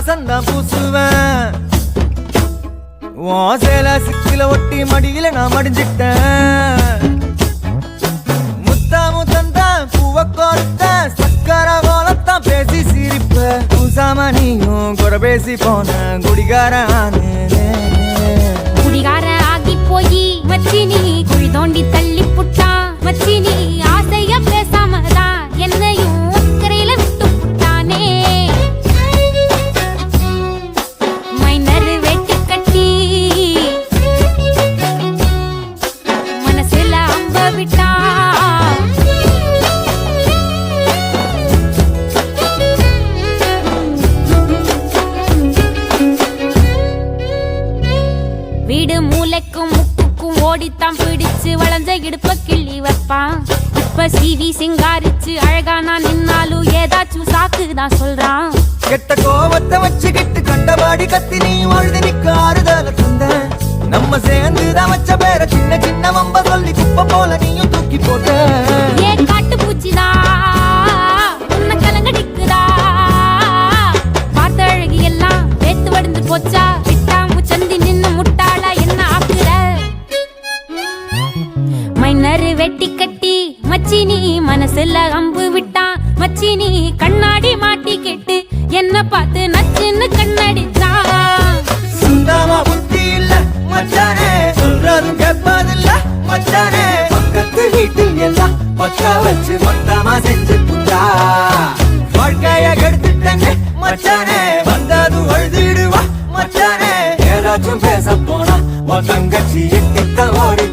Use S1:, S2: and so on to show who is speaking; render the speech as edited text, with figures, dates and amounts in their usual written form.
S1: வாசந்தான் பூசுவேன். சேல சிக்கில ஒட்டி மடியில நான் மடிஞ்சிட்டேன். முத்தாமு தந்தான் பூவ கோர்த்த சக்கர கோலத்தான் பேசி சிரிப்ப. பூசாம நீயும் குறை பேசி போன குடிகாரன்.
S2: குடிகார ஆகி போய் மச்சினி குழி தோண்டி தள்ளி புட்டான். மச்சினி ஆசைய பேசாமதான் என்னையும் அக்கறையில விட்டு புட்டானே. மைனர் வெட்டி கட்டி மனசுல அம்ப விட்டா. வீடு மூளைக்கும் முக்குக்கும் ஓடித்தான் பிடிச்சு வளைஞ்ச இடுப்ப கிள்ளி வைப்பான். இப்ப சிவி சிங்காரிச்சு அழகா நான் நின்னாலும் ஏதாச்சும் சாக்குதான் சொல்றான்.
S1: கெட்ட கோவத்தை வச்சுக்கிட்டு கண்டபாடி கத்தி நீ வாழ்ந்து நிக்க ஆறுதல தந்த. நம்ம சேர்ந்துதான் வச்ச பேர சின்ன சின்ன வம்ப சொல்லி குப்பை போல நீயும் தூக்கி போட்ட.
S2: ஏ காட்டு பூச்சிதா உன்னை கலங்கடிக்குதா. பார்த்த அழகி எல்லாம் வேத்து வடிந்து போச்சா. விட்டாமு சந்தி நின்னு முட்டாளா என்ன ஆக்குற. மைனர் வெட்டி கட்டி மச்சினி மனசுல அம்பு விட்டான். மச்சினி கண்ணாடி மாட்டி கேட்டு என்ன பார்த்து நச்சுன்னு கண்ணடிச்சான்.
S1: சுந்தாமா புத்தி இல்ல மச்சானே, சொல்றதும் கேட்பதில்ல மச்சானே. பக்கத்து வீட்டில் எல்லாம் பக்கா வச்சு மொத்தமா செஞ்சு புட்டா. வாழ்க்கைய கெடுத்துட்டங்க மச்சானே, வந்ததும் அழுதிடுவா மச்சானே. ஏதாச்சும் பேச போனா உன் தங்கச்சி எட்டித்தான் ஓடி